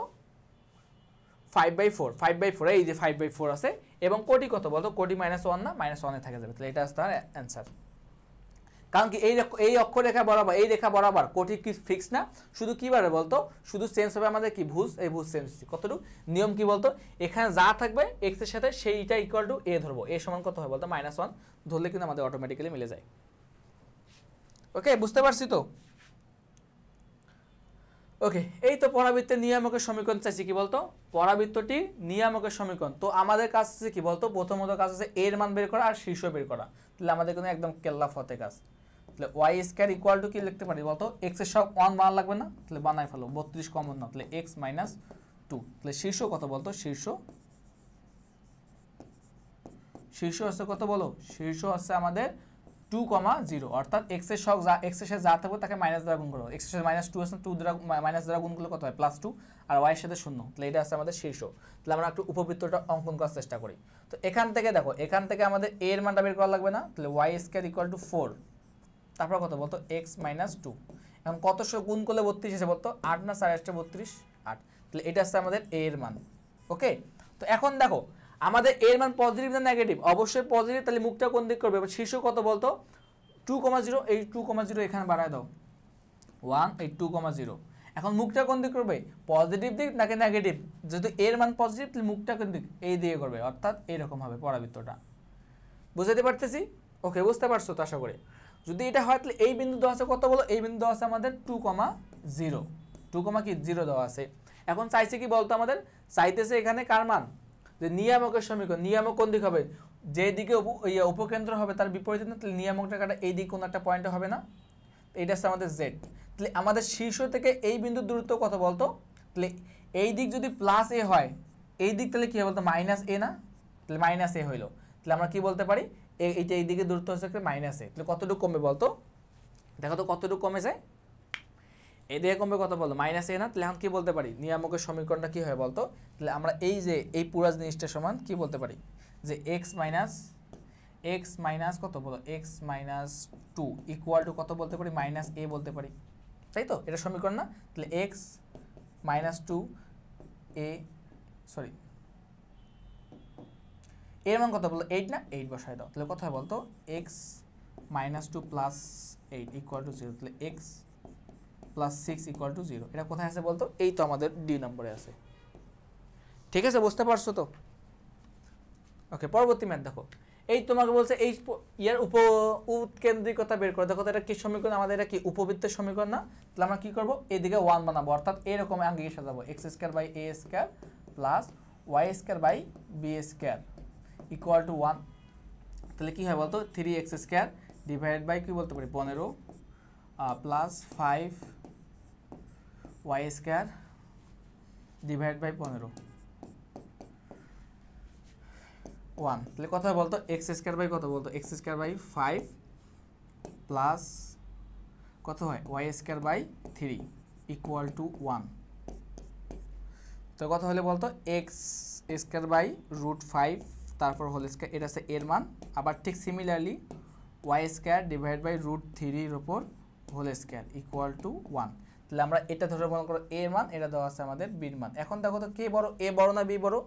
5/4 5/4 এই যে 5/4 আছে। এবং কোটি কত বলতো? কোটি -1 না? -1 থাকে যাবে। তাহলে এটা আছে তার অ্যান্সার। কারণ কি এই অক্ষরেখা বরাবর, এই রেখা বরাবর কোটি কি ফিক্স না? শুধু কি বারে বলতো? শুধু চেঞ্জ হবে আমাদের কি ভুজ, এই ভুজ চেঞ্জ কতটুকু? নিয়ম কি বলতো? এখানে যা থাকবে x এর সাথে সেইটা ইকুয়াল টু a ধরবো। a সমান কত হয় বলতো? -1 ধরলে কিন্তু আমাদের অটোমেটিক্যালি মিলে যায়। ওকে, বুঝতে পারছি তো? ওকে, এই তো পরাবৃত্তের নিয়ামকের সমীকরণ চাইছি কি বলতো? পরাবৃত্তটি নিয়ামকের সমীকরণ। তো আমাদের কাজ আছে কি বলতো? প্রথমত কাজ আছে এর মান বের করা আর শীর্ষ বের করা। তাহলে আমাদের কিন্তু একদম কেল্লা ফতে কাজ। তাহলে y² ইকুয়াল টু কি লিখতে পারি বলতো? x এর সব 1 বানান লাগবে না? তাহলে বানাই ফেলো, 32 কমন না, তাহলে x - 2। তাহলে শীর্ষ কত বলতো? শীর্ষ হচ্ছে কত বলো? শীর্ষ হচ্ছে আমাদের 2, 0, অর্থাৎ x এর সব x এর সাথে যা থাকবে তাকে মাইনাস দ্বারা গুণ করো। x এর সাথে -2 আছে, 2 দ্বারা মাইনাস দ্বারা গুণ করলে কত হয়? +2। আর y এর সাথে 0। তাহলে এটা আছে আমাদের শীর্ষ। তাহলে আমরা একটু উপবৃত্তটা অঙ্কন করার চেষ্টা করি। তো এখান থেকে দেখো, এখান থেকে আমাদের a এর মানটা বের করা লাগবে না? তাহলে y² ইকুয়াল টু 4। তারপর কত বলতো? x - 2। এখন কত গুণ করলে 32 এসে বলতো? 8 না 4 32 8। তাহলে এটা আছে আমাদের a এর মান। ওকে, তো এখন দেখো আমাদের এর মান পজিটিভ না নেগেটিভ? অবশ্যই পজিটিভ। তাহলে মুখটা কোন দিক করবে? শীর্ষ কত বলতো? 2, 0। এই 2, 0 এখানে বাড়ায় দাও 1, এই 2, 0। এখন মুখটা কোন দিক করবে? পজিটিভ দিক নাকি নেগেটিভ? যেহেতু এর মান পজিটিভ তাহলে মুখটা কোন দিক? এই দিকে করবে, অর্থাৎ এরকম হবে পরাবৃত্তটা। বুঝতে পারতেছি? ওকে, বুঝতে পারছো তো আশা করি। যদি এটা হয় তাহলে এই বিন্দু দেওয়া আছে কত বলো? এই বিন্দু দেওয়া আছে আমাদের 2, 0। 2, 0 দেওয়া আছে। এখন চাইছে কি বলতো? আমাদের চাইতেছে এখানে কার মান? যে নিয়ামকের সমীকরণ। নিয়ামক কোন দিক হবে? যেদিকে উপকেন্দ্র হবে তার বিপরীতে না? তাহলে নিয়ামকটা কাটা এই দিক কোন একটা পয়েন্টে হবে না? এটা হচ্ছে আমাদের z। তাহলে আমাদের শীর্ষ থেকে এই বিন্দুর দূরত্ব কত বলতো? তাহলে এই দিক যদি +a হয়, এই দিক তাহলে কি হবে বলতো? -a না? তাহলে -a হইলো। তাহলে আমরা কি বলতে পারি? এইটা এই দিকে দূরত্ব হচ্ছে -a। তাহলে কতটুকু কমবে বলতো? দেখো তো কতটুকু কমে যায়? এই দিকে কমবে কত বলতো? -a না? তাহলে এখন কি বলতে পারি? নিয়ামকের সমীকরণটা কি হয় বলতো? তাহলে আমরা এই যে এই পুরা জিনিসটা সমান কি বলতে পারি? যে x মাইনাস কত বলো? x - 2 ইকুয়াল টু কত বলতে পারি? -a বলতে পারি, তাই তো? এটা সমীকরণ না? তাহলে x - 2 a, সরি, এর মান কত বলো? 8 না? 8 বসায় দাও। তাহলে কত হয় বলতো? x - 2 + 8 equal to 0। তাহলে x + 6 ইকুয়াল টু 0। এটা কোথায় আছে বলতো? এই তো আমাদের ডি নম্বরে আছে। ঠিক আছে, বুঝতে পারছো তো? ওকে, পরবর্তী ম্যাথ দেখো। এই তোমাকে বলছে এই ইয়ার উৎকেন্দ্রিকতা বের করো। দেখো তো এটা কি সমীকরণ? আমাদের এটা কি উপবৃত্তের সমীকরণ না? তাহলে আমরা কি করব? এদিকে 1 বানাবো, অর্থাৎ এরকম আঙ্গিকে সাজাবো। x² / a² plus y² / b² equal to 1। তাহলে কি হয় বলতো? 3x² ডিভাইডেড বাই কি বলতে পারি? 15 প্লাস 5y² ডিভাইড বাই 15 1। তাহলে কত হয় বলতো? x² বাই কত বলতো? x² বাই 5 প্লাস কত হয়? y² by 3 equal to 1। তো কত হলে বলতো? x² বাই √5 তারপর হোল স্কয়ার, এটা আছে এর মান। আবার ঠিক সিমিলারলি y² ডিভাইড বাই √3 এর উপর হোল স্কয়ার ইকুয়াল টু 1। তাহলে আমরা এটা ধরে মনে করো a এর মান, এটা দেওয়া আছে আমাদের b এর মান। এখন দেখো তো কে বড়? a বড় না b বড়?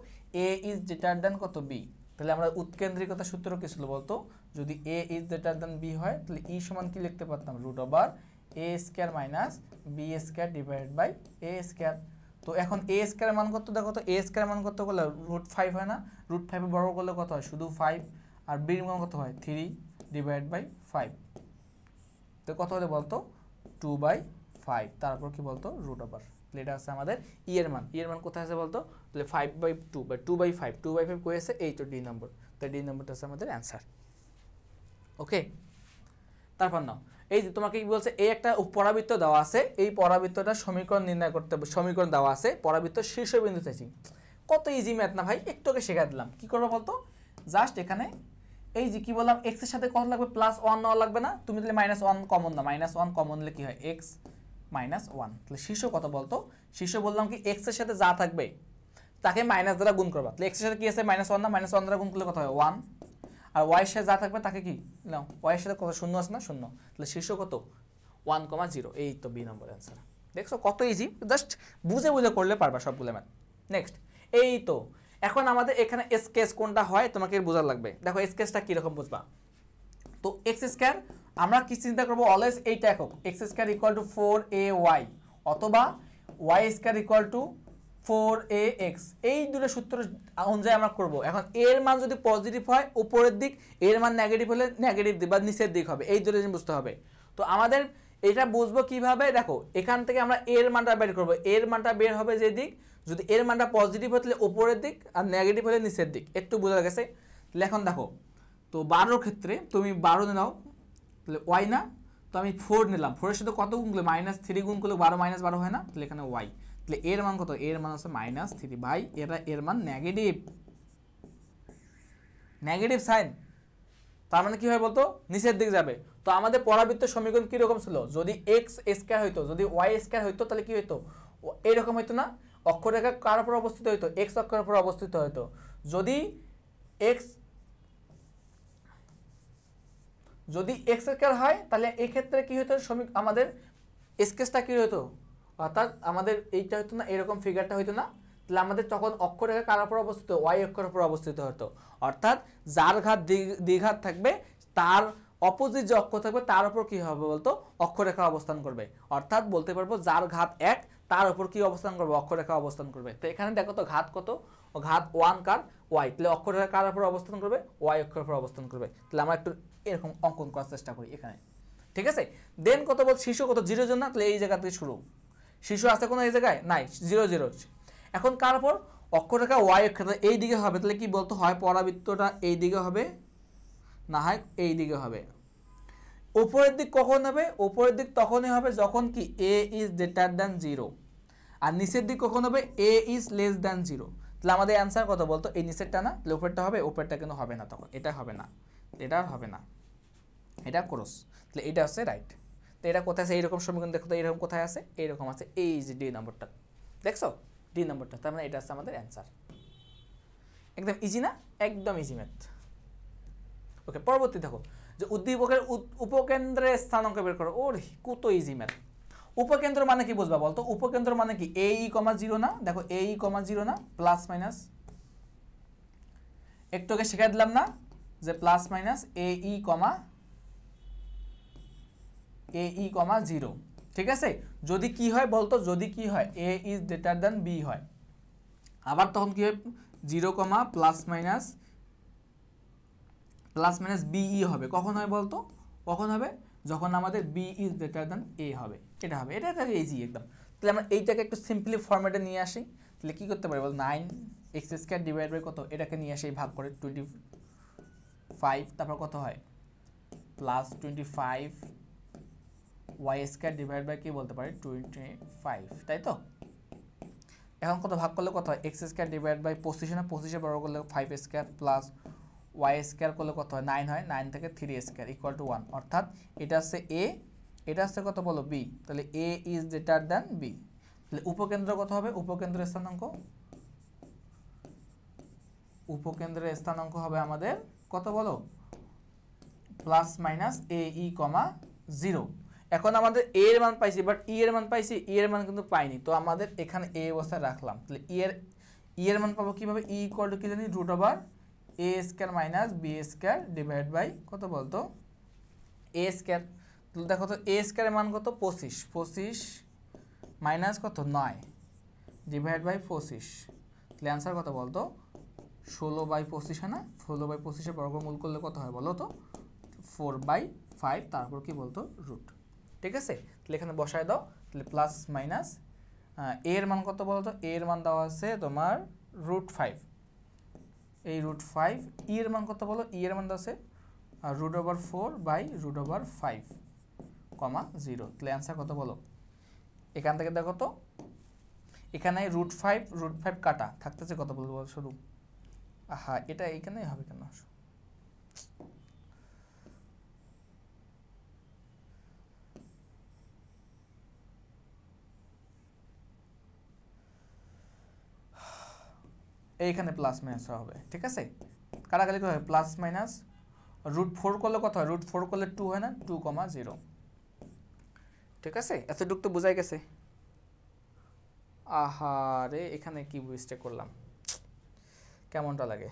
a ইজ গ্রেটার দ্যান কত? b। তাহলে আমরা উৎকেন্দ্রিকতা সূত্র কি ছিল বলতো, যদি a is greater than b হয় তাহলে e সমান কি লিখতে পারতাম, √a square minus b square divided by a square. তো এখন a স্কয়ার মান কত দেখো তো, a স্কয়ার মান কত করলে √5 হয় না, √5 এর বর্গ করলে কত হয়, শুধু 5, আর b এর মান কত হয় 3 ডিভাইডেড বাই 5, তো কত হলে বলতো 2/5, তারপর কি বলতো √। এটা আছে আমাদের ই এর মান, ই এর মান কোথায় আছে বলতো, তাহলে 5/2 বা 2/5, 2/5 কই আছে, এই তো ডি নম্বর, তাই ডি নম্বরটা আছে আমাদের অ্যান্সার। ওকে, তারপর নাও এই যে তোমাকে কি বলছে, এই একটা পরাবৃত্ত দেওয়া আছে, এই পরাবৃত্তটা সমীকরণ নির্ণয় করতে হবে, সমীকরণ দেওয়া আছে, পরাবৃত্ত শীর্ষবিন্দু চাইছি। কত ইজি ম্যাথ না ভাই, একটু আগে শেখাই দিলাম। কি করবো বলতো, জাস্ট এখানে এই যে কি বললাম, x এর সাথে কত লাগবে, +1 নেওয়া লাগবে না, তুমি তাহলে -1 কমন না, -1 কমন নিলে কি হয়, x -1, তাহলে শীর্ষ কত বলতো, শীর্ষ বললাম কি x এর সাথে যা থাকবে তাকে মাইনাস দ্বারা গুণ করবা, তাহলে x এর সাথে কি আছে -1 না, -1 দ্বারা গুণ করলে কত হয় 1, আর y এর সাথে যা থাকবে তাকে কি নাও, y এর সাথে কত শূন্য আছে না, শূন্য, তাহলে শীর্ষ কত 1,0, এই তো বি নম্বর অ্যান্সার। দেখছো কত ইজি, জাস্ট বুঝে বুঝে করলে পারবা সবগুলো ম্যাথ। নেক্সট, এই তো এখন আমাদের এখানে এস কেস কোনটা হয় তোমাকে বোঝা লাগবে। দেখো এস কেসটা কিরকম বুঝবা, তো এক্স স্কয়ার আমরা কি চিন্তা করবো, অলওয়েজ এইটা একক, x square equal two 4ay অথবা Y square equal two 4ax, এই দুটো সূত্র অনুযায়ী আমরা করব। এখন এর মান যদি পজিটিভ হয় উপরের দিক, এর মান নেগেটিভ হলে নেগেটিভ দিক বা নিচের দিক হবে, এই দুটো জিনিস বুঝতে হবে। তো আমাদের এটা বুঝবো কিভাবে, দেখো এখান থেকে আমরা এর মানটা বের করব, এর মানটা বের হবে যে দিক, যদি এর মানটা পজিটিভ হয় তাহলে উপরের দিক আর নেগেটিভ হলে নিচের দিক, একটু বোঝা গেছে। তাহলে এখন দেখো, তো 12 ক্ষেত্রে তুমি 12 নাও, তাহলে ওয়াই না, তো আমি 4 নিলাম, 4 এর সাথে কত গুণ করলে -3 গুণ করলে 12 -12 হয় না, তাহলে এখানে ওয়াই, তাহলে এর মান কত, এর মান আছে -3, ভাই এর মান নেগেটিভ, নেগেটিভ সাইন, তার মানে কি হয় বলতো, নিচের দিক যাবে। তো আমাদের পরাবৃত্ত সমীকরণ কি রকম ছিল, যদি এক্স স্কয়ার হইতো, যদি ওয়াই স্কয়ার হইতো তাহলে কি হইতো, এরকম হইতো না, অক্ষরেখা কার উপর অবস্থিত হইতো, এক্স অক্ষরের উপর অবস্থিত হইতো। যদি এক্স স্কয়ার হয় তাহলে এই ক্ষেত্রে কি হতো, আমাদের স্কেচটা কি হতো, অর্থাৎ আমাদের এইটা হতো না, এরকম ফিগারটা হইতো না, তাহলে আমাদের তখন অক্ষরেখা কার উপর অবস্থিত, ওয়াই অক্ষরের উপর অবস্থিত হতো। অর্থাৎ যার ঘাত দ্বিঘাত থাকবে তার অপোজিট যে অক্ষ থাকবে তার উপর কি হবে বলতো, অক্ষরেখা অবস্থান করবে। অর্থাৎ বলতে পারবো যার ঘাত 1 তার উপর কি অবস্থান করবে, অক্ষরেখা অবস্থান করবে। তো এখানে দেখো তো ঘাত কত, ঘাত 1 কার ওয়াই, তাহলে অক্ষরেখা কার উপর অবস্থান করবে, ওয়াই অক্ষরের উপর অবস্থান করবে। তাহলে আমরা একটু এরকম অঙ্কন করার চেষ্টা করি এখানে, ঠিক আছে। দেন কত বল, শীর্ষ কত 0 জন না, তাহলে এই জায়গা থেকে শুরু, শীর্ষ আছে কোনো এই জায়গায় নাই, 0 0। এখন কার উপর, অক্ষরেখা ওয়াই অক্ষ, এই দিকে হবে, তাহলে কি বলতো হয় পরাবৃত্তটা এই দিকে হবে না হয় এই দিকে হবে। উপরের দিক কখন হবে, উপরের দিক তখনই হবে যখন কি a ইজ গ্রেটার দ্যান 0, আর নিচের দিক কখন হবে, a ইজ লেস দ্যান 0। তাহলে আমাদের অ্যান্সার কত বলতো, এই নিচেরটা না, তাহলে উপরেরটা হবে, উপরেরটা কিন্তু হবে না, তখন এটা হবে না, এটা আর হবে না, এটা ক্রস, তাহলে এটা হচ্ছে রাইট। তো এটা কোথায় আছে, এইরকম সমীকরণ দেখো তো, এইরকম কোথায় আছে, এইরকম আছে, এই যে ডি নম্বরটা দেখছো, ডি নম্বরটা, তার মানে এটা আছে আমাদের অ্যান্সার। একদম ইজি না, একদম ইজি ম্যাথ। ওকে, পরবর্তী দেখো যে উদ্দীপকের উপকেন্দ্রের স্থানাঙ্ক বের করো, ওরে কত ইজি ম্যাথ। উপকেন্দ্র মানে কি বুঝবা বলতো, উপকেন্দ্র মানে কি a e, 0 না, দেখো a e, 0 না, প্লাস মাইনাস, একটু আগে শিখাই দিলাম না যে প্লাস মাইনাস a e, 0, ঠিক আছে। যদি কি হয় বলতো, যদি কি হয় a is greater than b হয়, আবার তখন কি হয় 0, প্লাস মাইনাস be হবে, কখন হয় বলতো, কখন হবে যখন আমাদের b is greater than a হবে, এটা হবে, এটা ইজি একদম। তাহলে আমরা এইটাকে একটু সিম্পলি ফরম্যাটে নিয়ে আসি, তাহলে কি করতে পারি বল, 9x² ডিভাইড বাই কত, এটাকে নিয়ে আসি ভাগ করে 25, তারপর কত হয় প্লাস 25y² ডিভাইড বাই কি বলতে পারি 25, তাই তো। এখন কত ভাগ করলে কত হয়, x² ডিভাইড বাই 25 না, 25 বড় করলে 5² প্লাস y² করলে কত হয় 9 হয়, 9 থেকে 3² ইকুয়াল টু 1, অর্থাৎ এটা হচ্ছে a, এটা হচ্ছে কত বলো b, তাহলে a is greater than b। তাহলে উপকেন্দ্র কত হবে, উপকেন্দ্রের স্থানাঙ্ক হবে আমাদের কত বলো, প্লাস মাইনাস a e, 0। এখন আমাদের a এর মান পাইছি, বাট e এর মান পাইছি, e এর মান কিন্তু পাইনি, তো আমাদের এখানে a অবস্থায় রাখলাম। তাহলে e এর মান পাবো কিভাবে, e ইকুয়াল টু কি জানি, √a a square minus b square divide by কত বলতো এ স্কোয়ার। তাহলে দেখো তো এ স্কোয়ারের মান কত 25, 25 মাইনাস কত 9 ডিভাইড বাই 25, তাহলে অ্যান্সার কত বলতো 16/25 হয় না? 16/25 বর্গমূল করলে কত হয় বলো তো 4/5, তারপর কি বলতো রুট। ঠিক আছে, তাহলে এখানে বসায় দাও। তাহলে প্লাস মাইনাস এর মান কত বলতো, এর মান দেওয়া আছে তোমার √5, এই √5। এর মান কত বলো, এর মান আছে √4/√5, 0। তাহলে অ্যান্সার কত বলো, এখান থেকে দেখো তো এখানে √5 কাটা থাকতেছে কত বলবো শুধু, হ্যাঁ এটা এইখানেই হবে কেন, এইখানে প্লাস মাইনাস হবে। ঠিক আছে, কাটাকাটি কত হয় প্লাস মাইনাস √4 করলে কত হয়, √4 করলে 2 হয় না, 2,0। ঠিক আছে, এতটুকু তো বোঝাই গেছে। আহারে এখানে কি মিস্টেক করলাম, কেমনটা লাগে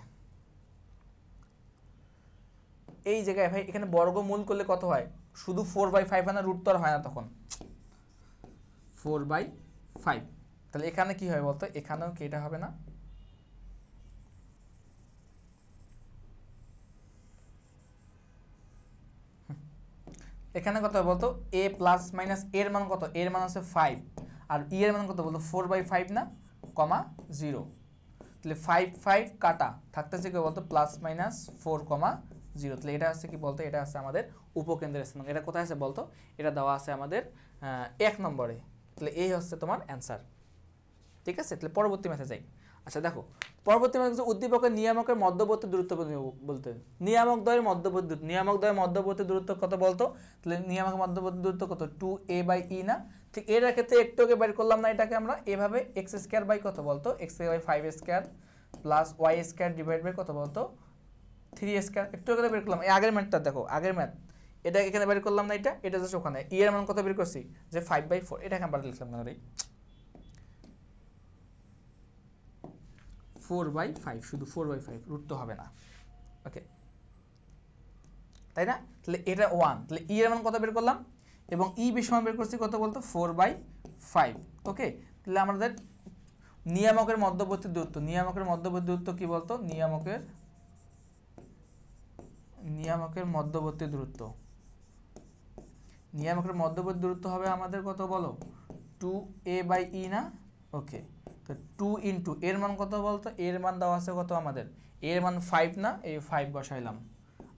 এই জায়গায় ভাই, এখানে বর্গমূল করলে কত হয়, শুধু 4/5 হয় না, রুট তো আর হয় না তখন 4/5। তাহলে এখানে কি হয় বলতো, এখানেও কি এটা হবে না, এখানে কত বলতো এ প্লাস মাইনাস এর মান কত, এর মান আছে 5 আর ই এর মান কত বলতো 4/5 না, 0। তাহলে 5 কাটা থাকতেছে কি বলতো প্লাস মাইনাস 4,0। তাহলে এটা আছে কি বলতো, এটা আছে আমাদের উপকেন্দ্রের স্থানাঙ্ক। এটা কোথায় আছে বলতো, এটা দেওয়া আছে আমাদের 1 নম্বরে। তাহলে এই হচ্ছে তোমার অ্যান্সার। ঠিক আছে, তাহলে পরবর্তী ম্যাথে যাই। আচ্ছা দেখো, পরবর্তী ম্যাথে উদ্দীপকের নিয়ামকের মধ্যবর্তী দূরত্ব বলতে, নিয়ামক দ্বয়ের মধ্যবর্তী দূরত্ব, নিয়ামক দ্বয়ের মধ্যবর্তী দূরত্ব কত বলতো, তাহলে নিয়ামকের মধ্যবর্তী দূরত্ব কত 2a/e না। ঠিক এর ক্ষেত্রে একটু আগে বের করলাম না, এটাকে আমরা এভাবে x² বাই কত বলতো x/5² plus y² divide by কত বলতো 3² একটু আগে বের করলাম। এই আগের ম্যাথটা দেখো, আগের ম্যাথ এটা এখানে বের করলাম না, এটা জাস্ট ওখানে ই এর মান কত বের করছি যে 5/4, এটাকে আমরা লিখলাম না রে 4/5, শুধু 4/5, রুট তো হবে না। ওকে, তাই না? তাহলে এটা 1, তাহলে ই এর মান কত বের করলাম এবং ই সমান বের করছি কত বলতো 4/5। ওকে, তাহলে আমাদের নিয়ামকের মধ্যবর্তী দূরত্ব, নিয়ামকের মধ্যবর্তী দূরত্ব কি বলতো, নিয়ামকের মধ্যবর্তী দূরত্ব, নিয়ামকের মধ্যবর্তী দূরত্ব হবে আমাদের কত বলো 2a/e না। ওকে, তো 2 ইন্টু এর মান কত বলতো, এর মান দেওয়া আছে কত আমাদের, এর মান 5 না, এই 5 বসাইলাম।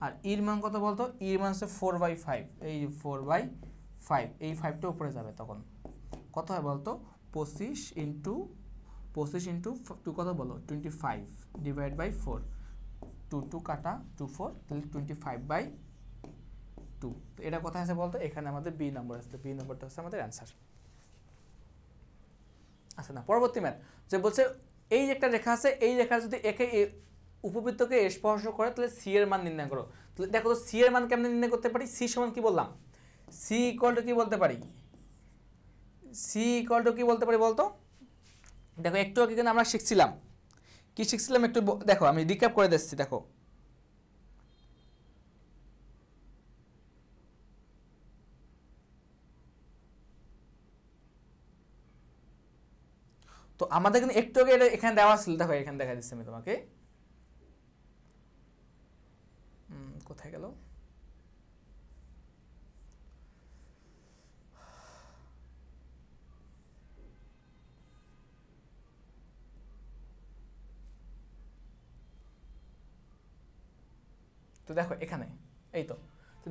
আর এর মান কত বলতো, এর মান হচ্ছে 4/5, এই 4/5, এই 5টা উপরে যাবে তখন কত হয় বলতো 25 ইন্টু 2 কত বলো 25 ডিভাইড বাই 4, 2 কাটা 2 4, তাহলে 25/2। তো এটা কোথায় আছে বলতো, এখানে আমাদের বি নম্বর আছে, বি নম্বরটা হচ্ছে আমাদের অ্যান্সার। আচ্ছা না, পরবর্তী ম্যাথ যে বলছে এই একটা রেখা আছে, এই রেখা যদি একে উপবৃত্তকে স্পর্শ করে তাহলে সি এর মান নির্ণয় করো। তাহলে দেখো তো সি এর মান কেমনে নির্ণয় করতে পারি, সি সমান কি বললাম, সি ইকুয়াল টু কি বলতে পারি, সি ইকুয়াল টু কি বলতে পারি বলতো, দেখো একটু আগে কিন্তু আমরা শিখছিলাম, কি শিখছিলাম একটু দেখো, আমি রিক্যাপ করে দিচ্ছি। দেখো তো আমাদের কিন্তু একটু আগে এটা এখানে দেওয়া ছিল, দেখো এখানে দেখা দিচ্ছি আমি তোমাকে, কোথায় গেল, তো দেখো এখানে এই তো,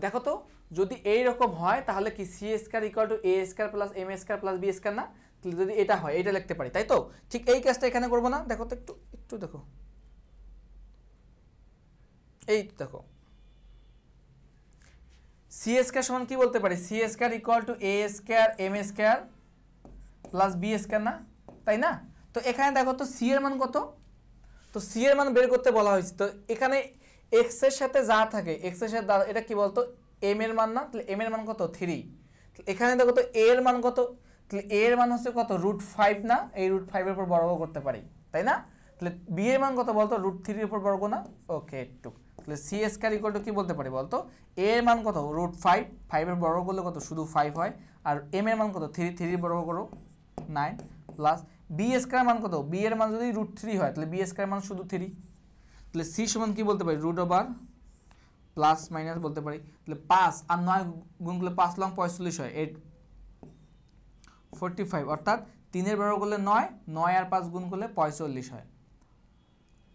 দেখো তো যদি এইরকম হয় তাহলে কি c square equal to a square plus M square plus b square না। তাহলে যদি এটা হয় এটা লিখতে পারি, তাই তো, ঠিক এই কাজটা এখানে করবো না। দেখো তো একটু একটু দেখো, এই দেখো সি স্কয়ার সমান কি বলতে পারি, c square equal to a square m square plus b square না, তাই না। তো এখানে দেখো তো সি এর মান কত, তো সি এর মান বের করতে বলা হয়েছে। তো এখানে এক্স এর সাথে যা থাকে, এক্স এর সাথে এটা কি বলতো এম এর মান না, তাহলে এম এর মান কত 3। এখানে দেখো তো এ এর মান কত, তাহলে এ এর মান হচ্ছে কত √5 না, এই √5 এর উপর বর্গ করতে পারি, তাই না। তাহলে বি এর মান কত বলতো √3 এর উপর বর্গ না, ওকে একটু, তাহলে সি স্কয়ার ইকুয়াল টু কি বলতে পারি বলতো, এ এর মান কত √5, 5 এর বর্গ করলে কত শুধু 5 হয়, আর এম এর মান কত 3 এর বর্গ করো 9 প্লাস বি স্কয়ার মান কত, বি এর মান যদি √3 হয় তাহলে বি স্কয়ার মান শুধু 3, তাহলে সি সমান কি বলতে পারি √ প্লাস মাইনাস বলতে পারি, তাহলে 5 আর 9 গুণ করলে 5 লং 45 হয়, 45 অর্থাৎ 3 এর বর্গ করলে 9, 9 আর 5 গুণ করলে 45 হয়,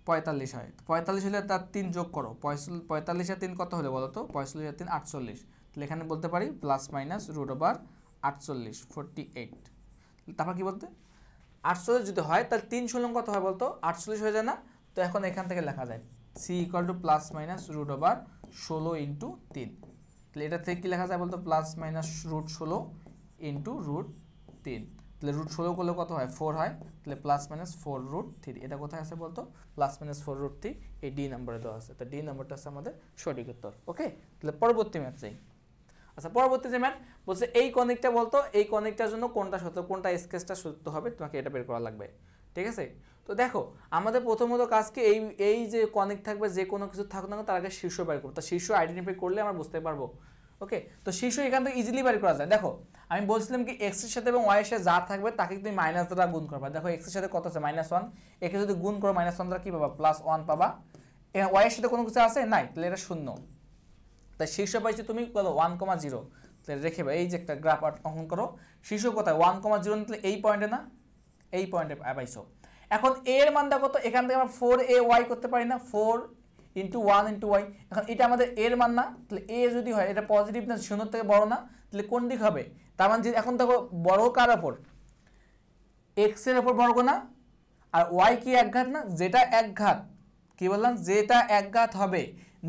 45 হয়, 45 হলে তার 3 যোগ করো, 45 আর 3 কত হলো বলো তো, 45 আর 3 48, তাহলে এখানে বলতে পারি প্লাস মাইনাস √48 48, তারপর কি বলতে 48 যদি হয় তাহলে 3 ষোলং কত হয় বলতো 48 হয়ে যায় না, তো এখন এখান থেকে লেখা যায় c equal to plus minus √16 into 3, তাহলে এটা থেকে কি লেখা যায় বলতো প্লাস মাইনাস √16 ইন্টু √3, তাহলে √16 করলে কত হয় 4 হয়, তাহলে প্লাস মাইনাস 4√3, এটা কোথায় আছে বলতো প্লাস মাইনাস 4√3, এই ডি নম্বরে দেওয়া আছে, তো ডি নম্বরটা আছে আমাদের সঠিক উত্তর। ওকে, তাহলে পরবর্তী ম্যাথ চাই। আচ্ছা পরবর্তী যে ম্যাথ বলছে এই কনিকটা বলতো, এই কনিকটার জন্য কোনটা সত্য, কোনটা স্কেচটা সত্য হবে, তোমাকে এটা বের করা লাগবে। ঠিক আছে, তো দেখো আমাদের প্রথমত কাজ কি, এই যে কনিক থাকবে যে কোনো কিছু থাকুক না তার আগে শীর্ষ বের করবো, তা শীর্ষ আইডেন্টিফাই করলে আমরা বুঝতে পারবো। ওকে, তো শীর্ষ এখান থেকে ইজিলি বের করা যায়। দেখো আমি বলছিলাম কি এক্স এর সাথে এবং ওয়াই এর সাথে যা থাকবে তাকে তুমি মাইনাস দ্বারা গুণ করবা। দেখো এক্স এর সাথে কত আছে -1, একে যদি গুণ করো -1 দ্বারা কি পাবা +1 পাবা, ওয়াই এর সাথে কোনো কিছু আছে নাই, তাহলে এটা শূন্য, তাই শীর্ষ পাইছি তুমি কত 1,0, তাহলে রেখে এই যে একটা গ্রাফ অঙ্কন করো, শীর্ষ কোথায় 1,0, তাহলে এই পয়েন্টে না, এই পয়েন্টে পাইছো। এখন এ এর মানটা কত, এখান থেকে আমরা 4ay করতে পারি না, 4 × 1 × y, এখন এটা আমাদের এর মান না, তাহলে এ যদি হয় এটা পজিটিভ না 0 থেকে বড় না, তাহলে কোন দিক হবে, তার মানে যে এখন দেখো বড় কার উপর, এক্স এর উপর বর্গ না, আর ওয়াই কি একঘাত না, যেটা একঘাত কি বললাম, যেটা একঘাত হবে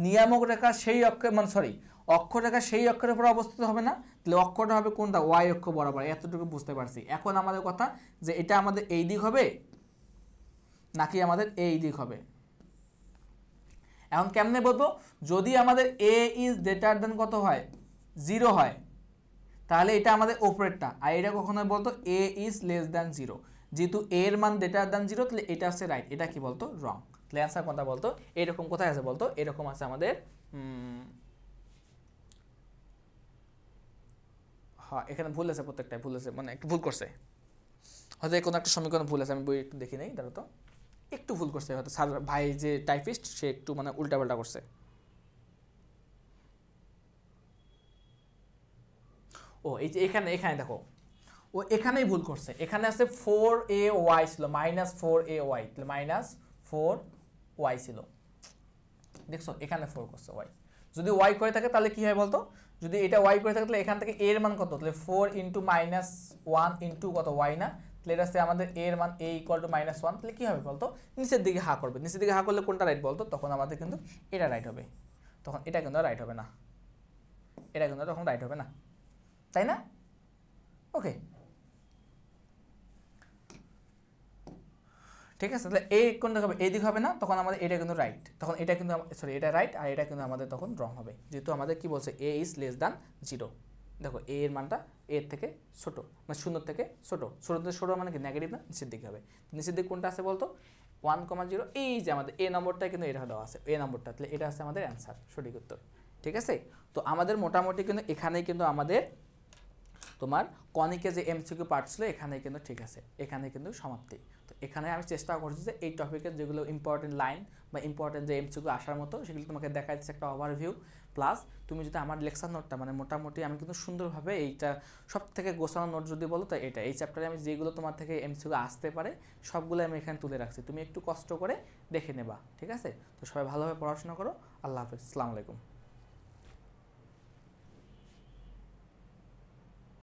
নিয়ামক রেখা সেই অক্ষের মানে সরি অক্ষরেখা সেই অক্ষরের উপর অবস্থিত হবে না, তাহলে অক্ষরটা হবে কোনটা ওয়াই অক্ষ বরাবর, এতটুকু বুঝতে পারছি। এখন আমাদের কথা যে এটা আমাদের এই দিক হবে নাকি আমাদের এই দিক হবে, এখন কেমনে বলবো, যদি আমাদের এ ইজ গ্রেটার দেন কত হয় 0 হয়, তাহলে এটা আমাদের উপরেরটা, আর এটা কখনো বলতো এ ইজ লেস দ্যান 0, যেহেতু এর মান গ্রেটার দ্যান 0 তাহলে এটা আছে রাইট, এটা কি বলতো রং, তাহলে অ্যান্সার কোনটা বলতো, এরকম কোথায় আছে বলতো, এরকম আছে আমাদের হ্যাঁ এখানে ভুল আছে, প্রত্যেকটাই ভুল আছে, মানে একটু ভুল করছে, হয়তো কোনো একটা সমীকরণ ভুল আছে, আমি বই একটু দেখি নেই দাঁড়ো তো, একটু ভুল করছে হয়তো স্যার, ভাই যে টাইপিস্ট সে একটু মানে উল্টাপাল্টা করছে। ও এই যে এখানে এখানে দেখো ও এখানেই ভুল করছে, এখানে আছে 4ay ছিল -4ay, তাহলে -4y ছিল, দেখছো এখানে 4 করছে y, যদি y করে থাকে তাহলে কি হয় বলতো, যদি এটা y করে থাকে তাহলে এখান থেকে এর মান কত, তাহলে 4 × -1 × কত y না, তাহলে এটা আছে আমাদের এর মান a = -1, তাহলে কি হবে বলতো নিচের দিকে হা করবে, নিচের দিকে হা করলে কোনটা রাইট বলতো, তখন আমাদের কিন্তু এটা রাইট হবে, তখন এটা কিন্তু রাইট হবে না, এটা কিন্তু তখন রাইট হবে না, তাই না? ওকে ঠিক আছে, তাহলে এই কোনটা হবে, এই দিক হবে না, তখন আমাদের এটা কিন্তু রাইট, তখন এটা কিন্তু সরি এটা রাইট, আর এটা কিন্তু আমাদের তখন রং হবে, যেহেতু আমাদের কি বলছে এ ইজ লেস দ্যান 0, দেখো এ এর মানটা এর থেকে ছোট, মানে 0 থেকে ছোট, ছোট থেকে ছোট মানে কি নেগেটিভ না, নিচের দিকে হবে, নিচের দিকে কোনটা আছে বলতো 1,0, এই যে আমাদের এ নম্বরটা কিন্তু এটা দেওয়া আছে, এ নম্বরটা, তাহলে এটা আছে আমাদের অ্যান্সার সঠিক উত্তর। ঠিক আছে, তো আমাদের মোটামুটি কিন্তু এখানেই কিন্তু আমাদের তোমার কনিকে যে এমসিকিউ পার্ট ছিল এখানে কিন্তু ঠিক আছে, এখানে কিন্তু সমাপ্তি। তো এখানে আমি চেষ্টা করছি যে এই টপিকের যেগুলো ইম্পর্টেন্ট লাইন বা ইম্পর্টেন্ট যে এমসিকিউ আসার মতো সেগুলো তোমাকে দেখা যাচ্ছে একটা ওভারভিউ, প্লাস তুমি যদি আমার লেকচার নোটটা মানে মোটামুটি আমি কিন্তু সুন্দরভাবে এইটা সব থেকে গোছানো নোট যদি বলো তো এটা, এই চ্যাপ্টারে আমি যেগুলো তোমার থেকে এমসিকিউ আসতে পারে সবগুলো আমি এখানে তুলে রাখছি, তুমি একটু কষ্ট করে দেখে নেবা। ঠিক আছে, তো সবাই ভালোভাবে পড়াশোনা করো, আল্লাহ হাফেজ, আসসালামু আলাইকুম।